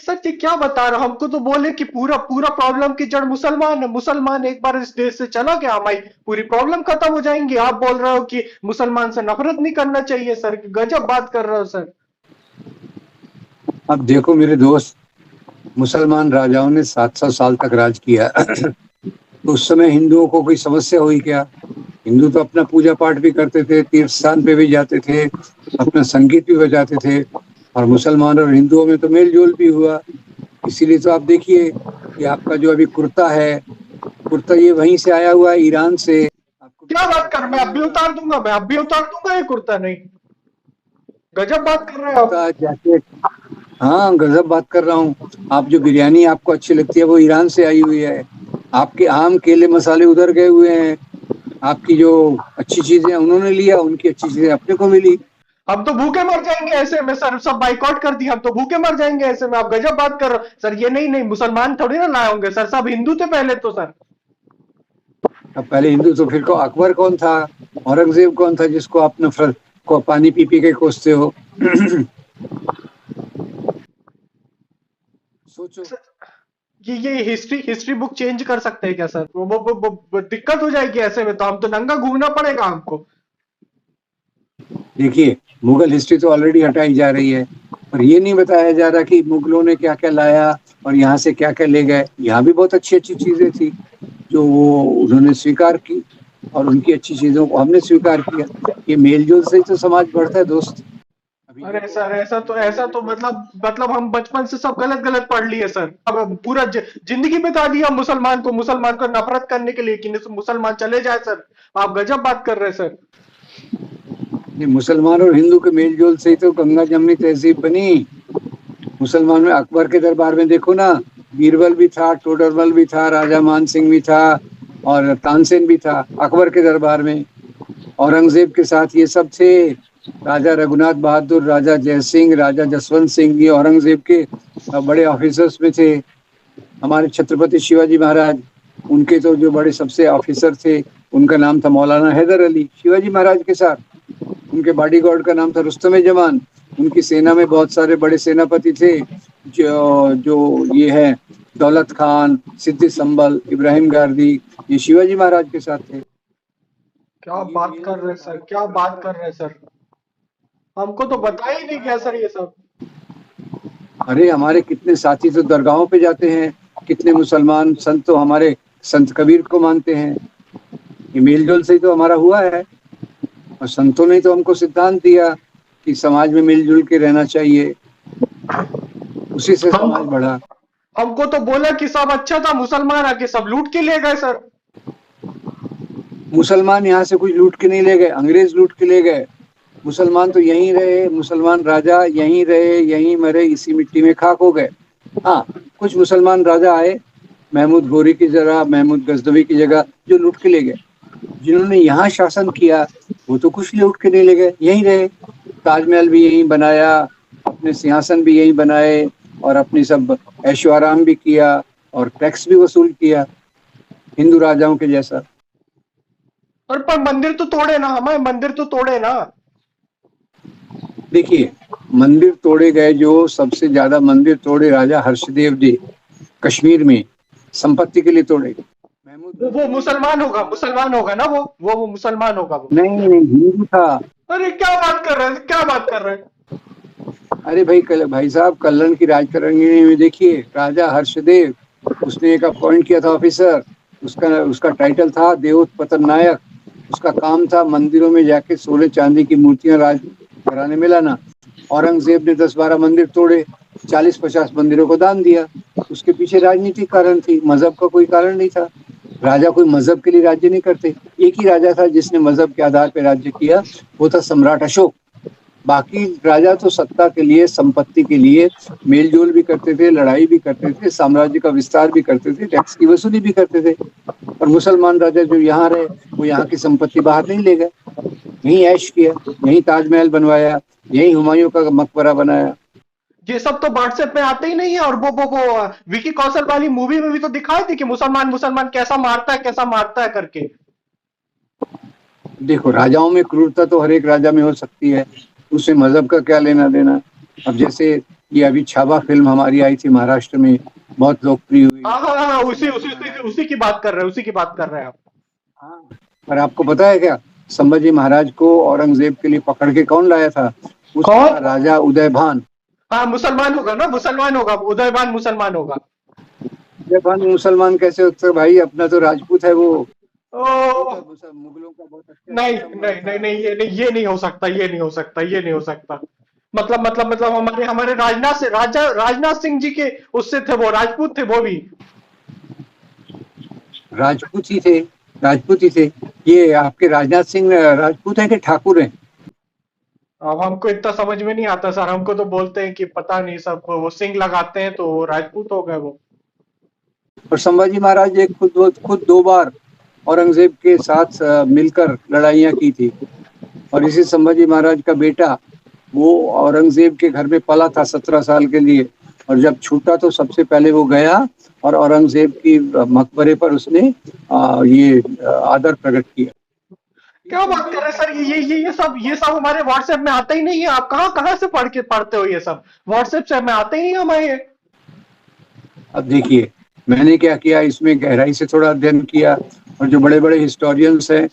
Sir जी क्या बता रहे हो, हमको तो बोले कि पूरा पूरा प्रॉब्लम की जड़ मुसलमान है, मुसलमान एक बार इस देश से चला गया हमारी पूरी प्रॉब्लम खत्म हो जाएंगी। आप बोल रहे हो कि मुसलमान से नफरत नहीं करना चाहिए सर, गजब बात कर रहे हो सर। अब देखो मेरे दोस्त, मुसलमान राजाओं ने 700 साल तक राज किया। तो उस समय हिंदुओं को कोई समस्या हुई क्या? हिंदू तो अपना पूजा पाठ भी करते थे, तीर्थ स्थान पे भी जाते थे, अपना संगीत भी बजाते थे, और मुसलमान और हिंदुओं में तो मेल जोल भी हुआ। इसीलिए तो आप देखिए कि आपका जो अभी कुर्ता है, कुर्ता ये वहीं से आया हुआ है, ईरान से। आपको क्या किसी को बात कर, पता मैं नहीं अब भी होगा। उतार दूंगा, मैं अब भी उतार दूंगा ये कुर्ता, नहीं गजब बात कर रहे हो आप। कुर्ता जैकेट, हाँ गजब बात कर रहा हूँ। आप जो बिरयानी आपको अच्छी लगती है वो ईरान से आई हुई है। आपके आम केले मसाले उधर गए हुए हैं। आपकी जो अच्छी चीजें उन्होंने लिया, उनकी अच्छी चीजें अपने को मिली। हम तो भूखे मर जाएंगे ऐसे में सर, सब बाइकआउट कर दिया, हम तो भूखे मर जाएंगे ऐसे में। आप गजब बात कर रहे हो सर, ये नहीं नहीं मुसलमान थोड़ी ना लाए होंगे सर, सब हिंदू थे पहले तो सर। अब पहले हिंदू तो फिर को अकबर कौन था? औरंगजेब कौन था जिसको आप नफरत को पानी पी पी के कोसते हो? सोचो। ये हिस्ट्री हिस्ट्री बुक चेंज कर सकते हैं क्या सर? वो दिक्कत हो जाएगी ऐसे में, तो हम तो नंगा घूमना पड़ेगा हमको। देखिए, मुगल हिस्ट्री तो ऑलरेडी हटाई जा रही है, और ये नहीं बताया जा रहा कि मुगलों ने क्या क्या लाया और यहाँ से क्या क्या ले गए। यहाँ भी बहुत अच्छी अच्छी चीजें थी जो वो उन्होंने स्वीकार की, और उनकी अच्छी चीजों को हमने स्वीकार किया। ये मेलजोल से ही तो समाज बढ़ता है दोस्त। अभी अरे देखो, सर ऐसा तो मतलब हम बचपन से सब गलत गलत पढ़ लिए सर। अब पूरा जिंदगी बिता दिया मुसलमान को नफरत करने के लिए कि मुसलमान चले जाए सर। आप गजब बात कर रहे हैं सर। ये मुसलमान और हिंदू के मेलजोल से ही तो गंगा जमनी तहजीब बनी। मुसलमान में अकबर के दरबार में देखो ना, बीरबल भी था, टोडरमल भी था, राजा मान सिंह भी था, और तानसेन भी था अकबर के दरबार में। औरंगजेब के साथ ये सब थे, राजा रघुनाथ बहादुर, राजा जयसिंह, राजा जसवंत सिंह, ये औरंगजेब के बड़े ऑफिसर्स में थे। हमारे छत्रपति शिवाजी महाराज, उनके तो जो बड़े सबसे ऑफिसर थे, उनका नाम था मौलाना हैदर अली। शिवाजी महाराज के साथ उनके बॉडीगार्ड का नाम था रुस्तम जमान। उनकी सेना में बहुत सारे बड़े सेनापति थे, जो जो ये है दौलत खान, सिद्दी संभल, इब्राहिम गारदी, ये शिवाजी महाराज के साथ थे। क्या ये बात मेल कर रहे जोल हैं सर, कहाँ से क्या शुरू बात हुआ? कर रहे हैं सर, हमको तो ये मेल बताया जोल ही नहीं कहाँ गया से सर ये शुरू सब। हुआ? अरे हमारे कितने साथी तो दरगाहों पे जाते हैं, कितने मुसलमान संत तो हमारे संत कबीर को मानते हैं। ये मेल जोल से ही तो हमारा हुआ है। और संतों ने तो हमको सिद्धांत दिया कि समाज में मिलजुल के रहना चाहिए, उसी से समाज हमको बढ़ा। हमको तो बोला कि सब अच्छा था, मुसलमान आके सब लूट के ले गए सर। मुसलमान यहाँ से कुछ लूट के नहीं ले गए, अंग्रेज लूट के ले गए। मुसलमान तो यहीं रहे, मुसलमान राजा यहीं रहे, यहीं मरे, इसी मिट्टी में खाक हो गए। हाँ, कुछ मुसलमान राजा आए, महमूद गोरी की जगह, महमूद गजनवी की जगह, जो लूट के ले गए। जिन्होंने यहाँ शासन किया वो तो कुछ लूट के नहीं ले गए, यहीं रहे। ताजमहल भी यहीं बनाया, अपने सिंहासन भी यहीं बनाए, और अपनी सब ऐशो आराम भी किया, और टैक्स भी वसूल किया हिंदू राजाओं के जैसा। पर मंदिर तो तोड़े ना, हमारे मंदिर तो तोड़े ना। देखिए, मंदिर तोड़े गए, जो सबसे ज्यादा मंदिर तोड़े राजा हर्षदेव जी, कश्मीर में संपत्ति के लिए तोड़े। महमूद वो गजनवी ने मुसलमान होगा ना, वो मुसलमान होगा वो। नहीं नहीं, हिंदू था। अरे क्या बात कर रहे हैं, क्या बात कर रहे हैं। अरे भाई, भाई साहब, कल्लन की राजतरंगिणी में देखिए, राजा हर्षदेव, उसने एक अपॉइंट किया था ऑफिसर। उसका उसका टाइटल था देवोत पतन नायक। उसका काम था मंदिरों में जाके सोने चांदी की मूर्तियां राज घराने में लाना। औरंगजेब ने 10-12 मंदिर तोड़े, 40-50 मंदिरों को दान दिया। उसके पीछे राजनीतिक कारण थी, मजहब का कोई कारण नहीं था। राजा कोई मजहब के लिए राज्य नहीं करते। एक ही राजा था जिसने मजहब के आधार पर राज्य किया, वो था सम्राट अशोक। बाकी राजा तो सत्ता के लिए, संपत्ति के लिए मेलजोल भी करते थे, लड़ाई भी करते थे, साम्राज्य का विस्तार भी करते थे, टैक्स की वसूली भी करते थे। और मुसलमान राजा जो यहाँ रहे, वो यहाँ की संपत्ति बाहर नहीं ले गए, यहीं ऐश किया, यहीं ताजमहल बनवाया, यहीं हुमायूं का मकबरा बनाया। ये सब तो व्हाट्सएप में आते ही नहीं है। और वो विकी कौशल वाली मूवी में भी तो दिखाई थी कि मुसलमान मुसलमान कैसा मारता है करके। देखो, राजाओं में क्रूरता तो हर एक राजा में हो सकती है, उससे मजहब का क्या लेना देना। अब जैसे ये अभी छावा फिल्म हमारी आई थी महाराष्ट्र में, बहुत लोकप्रिय हुई। हाँ हाँ हाँ, उसी की बात कर रहे हैं, उसी की बात कर रहे हैं आप। हाँ, पर आपको पता है क्या, संभाजी महाराज को औरंगजेब के लिए पकड़ के कौन लाया था? उस कौन? राजा उदयभान। हाँ मुसलमान होगा ना, मुसलमान होगा, उदयभान मुसलमान होगा। उदयभान मुसलमान कैसे होता है भाई, अपना तो राजपूत है वो। ओ मुगलों का बहुत अच्छे नहीं से संबंध नहीं नहीं था। नहीं, ये नहीं हो सकता, ये नहीं हो सकता, ये नहीं हो सकता। मतलब हमारे हमारे राजनाथ से राजनाथ सिंह जी के उससे थे, वो राजपूत थे वो भी। राजपूत ही थे, राजपूत ही थे। ये आपके राजनाथ सिंह राजपूत हैं कि ठाकुर हैं? अब हमको इतना समझ में नहीं आता सर, हमको तो बोलते हैं कि पता नहीं, सब वो सिंह लगाते हैं तो वो राजपूत हो गए वो। और संभाजी महाराज एक खुद दो बार औरंगजेब के साथ मिलकर लड़ाइयाँ की थी। और इसी संभाजी महाराज का बेटा वो औरंगजेब के घर में पला था 17 साल के लिए, और जब छूटा तो सबसे पहले वो गया और औरंगजेब की मकबरे पर उसने ये आदर प्रकट किया। क्या बात कर रहे हैं सर, ये सब हमारे व्हाट्सएप में आता ही नहीं है। आप कहाँ कहाँ से पढ़ते हो ये सब? व्हाट्सएप से में आते ही नहीं हमारे। अब देखिए, मैंने क्या किया, इसमें गहराई से थोड़ा अध्ययन किया, और जो बड़े बड़े हिस्टोरियंस हैं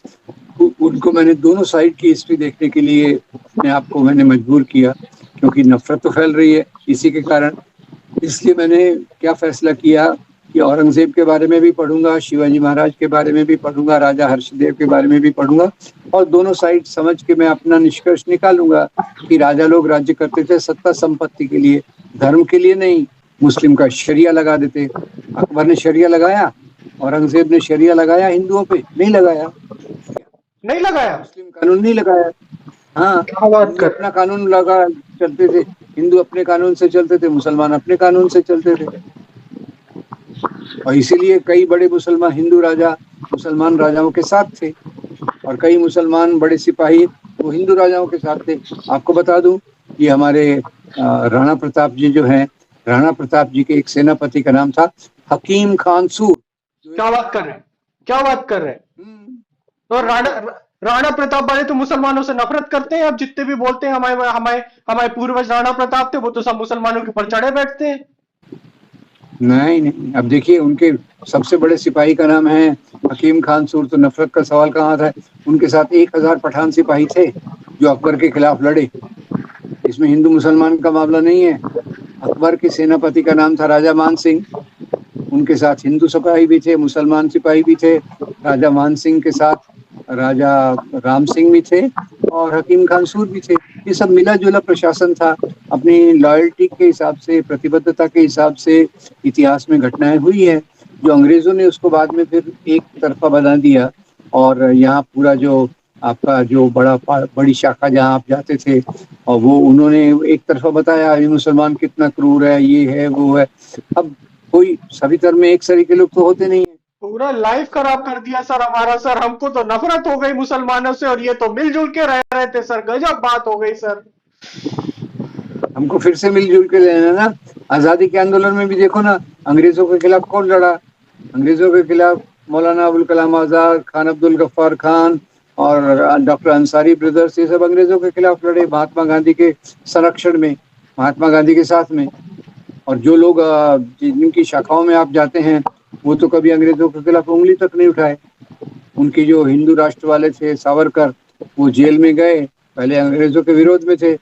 उनको मैंने दोनों साइड की हिस्ट्री देखने के लिए अपने आप को मैंने मजबूर किया, क्योंकि नफरत तो फैल रही है इसी के कारण। इसलिए मैंने क्या फैसला किया कि औरंगजेब के बारे में भी पढ़ूंगा, शिवाजी महाराज के बारे में भी पढ़ूंगा, राजा हर्षदेव के बारे में भी पढ़ूंगा, और दोनों साइड समझ के मैं अपना निष्कर्ष निकालूंगा कि राजा लोग राज्य करते थे सत्ता संपत्ति के लिए, धर्म के लिए नहीं। मुस्लिम का शरिया लगा देते। अकबर ने शरिया लगाया, औरंगजेब ने शरिया लगाया हिंदुओं पे? नहीं लगाया। नहीं लगाया। मुस्लिम कानून नहीं लगाया। हाँ, क्या बात हिंदू कर अपना कानून लगा चलते थे, हिंदू अपने कानून से चलते थे, मुसलमान अपने कानून से चलते थे। और इसीलिए कई बड़े मुसलमान हिंदू राजा मुसलमान राजाओं के साथ थे, और कई मुसलमान बड़े सिपाही वो हिंदू राजाओं के साथ थे। आपको बता दूं, ये हमारे राणा प्रताप जी जो हैं, राणा प्रताप जी के एक सेनापति का नाम था हकीम खान सूर। क्या बात कर रहे हैं, क्या बात कर रहे हैं? और राणा प्रताप वाले तो मुसलमानों से नफरत करते हैं। अब जितने भी बोलते हैं हमारे हमारे हमारे पूर्वज राणा प्रताप थे, वो तो सब मुसलमानों के ऊपर चढ़े बैठते हैं। नहीं नहीं, अब देखिए, उनके सबसे बड़े सिपाही का नाम है हकीम खान सूर, तो नफरत का सवाल कहाँ था? उनके साथ 1000 पठान सिपाही थे जो अकबर के खिलाफ लड़े। इसमें हिंदू मुसलमान का मामला नहीं है। अकबर के सेनापति का नाम था राजा मान सिंह, उनके साथ हिंदू सिपाही भी थे, मुसलमान सिपाही भी थे। राजा मान सिंह के साथ राजा राम सिंह भी थे, और हकीम खान सूर भी थे। ये सब मिला जुला प्रशासन था। अपनी लॉयल्टी के हिसाब से, प्रतिबद्धता के हिसाब से इतिहास में घटनाएं हुई है, जो अंग्रेजों ने उसको बाद में फिर एक तरफा बना दिया। और यहाँ पूरा जो आपका जो बड़ी शाखा जहाँ आप जाते थे, और वो उन्होंने एक तरफा बताया ये मुसलमान कितना क्रूर है, ये है वो है। अब कोई सभी धर्म में एक सरी के लोग तो होते नहीं है। पूरा लाइफ खराब कर दिया सर हमारा। सर हमको तो नफरत हो गई मुसलमानों से, और ये तो मिलजुल के रह रहे थे सर। गजब बात हो गई सर। हमको फिर से मिलजुल के रहना ना। आजादी के आंदोलन में भी देखो ना, अंग्रेजों के खिलाफ कौन लड़ा? अंग्रेजों के खिलाफ मौलाना अबुल कलाम आजाद, खान अब्दुल गफ्फार खान और डॉक्टर अंसारी ब्रदर्स, ये सब अंग्रेजों के खिलाफ लड़े महात्मा गांधी के संरक्षण में, महात्मा गांधी के साथ में। और जो लोग जिनकी शाखाओं में आप जाते हैं, वो तो कभी अंग्रेजों के खिलाफ उंगली तक नहीं उठाए। उनकी जो हिंदू राष्ट्र वाले थे सावरकर, वो जेल में गए, पहले अंग्रेजों के विरोध में थे,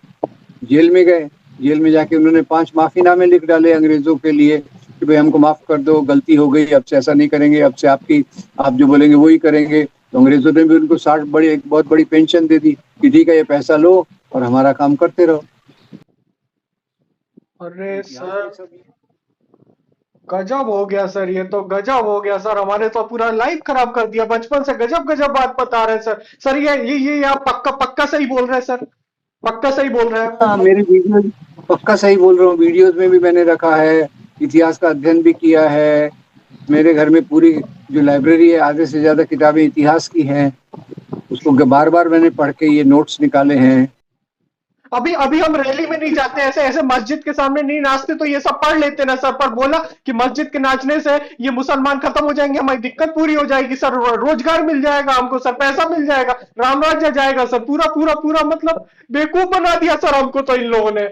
जेल में गए, जेल में जाके उन्होंने 5 माफीनामे लिख डाले अंग्रेजों के लिए कि भाई हमको माफ कर दो, गलती हो गई, अब से ऐसा नहीं करेंगे, अब से आप जो बोलेंगे वही करेंगे। तो अंग्रेजों ने भी उनको 60 बहुत बड़ी पेंशन दे दी कि ठीक है, ये पैसा लो और हमारा काम करते रहो। अरे सर गजब हो गया सर, ये तो गजब हो गया सर। हमारे तो पूरा लाइफ खराब कर दिया। बचपन से गजब गजब बात बता रहे हैं सर। सर ये आप पक्का पक्का सही बोल रहे हैं सर, पक्का सही बोल रहे हैं। हाँ, मेरे वीडियो पक्का सही बोल रहा हूँ। वीडियोज में भी मैंने रखा है, इतिहास का अध्ययन भी किया है। मेरे घर में पूरी जो लाइब्रेरी है, आधे से ज्यादा किताबें इतिहास की हैं। उसको बार बार मैंने पढ़ के ये नोट्स निकाले हैं। अभी अभी हम रैली में नहीं जाते, ऐसे ऐसे मस्जिद के सामने नहीं नाचते, तो ये सब पढ़ लेते ना सर। पर बोला कि मस्जिद के नाचने से ये मुसलमान खत्म हो जाएंगे, हमारी दिक्कत पूरी हो जाएगी सर, रोजगार मिल जाएगा हमको सर, पैसा मिल जाएगा, राम राज्य जाएगा सर। पूरा पूरा पूरा मतलब बेवकूफ बना दिया सर हमको तो इन लोगों ने।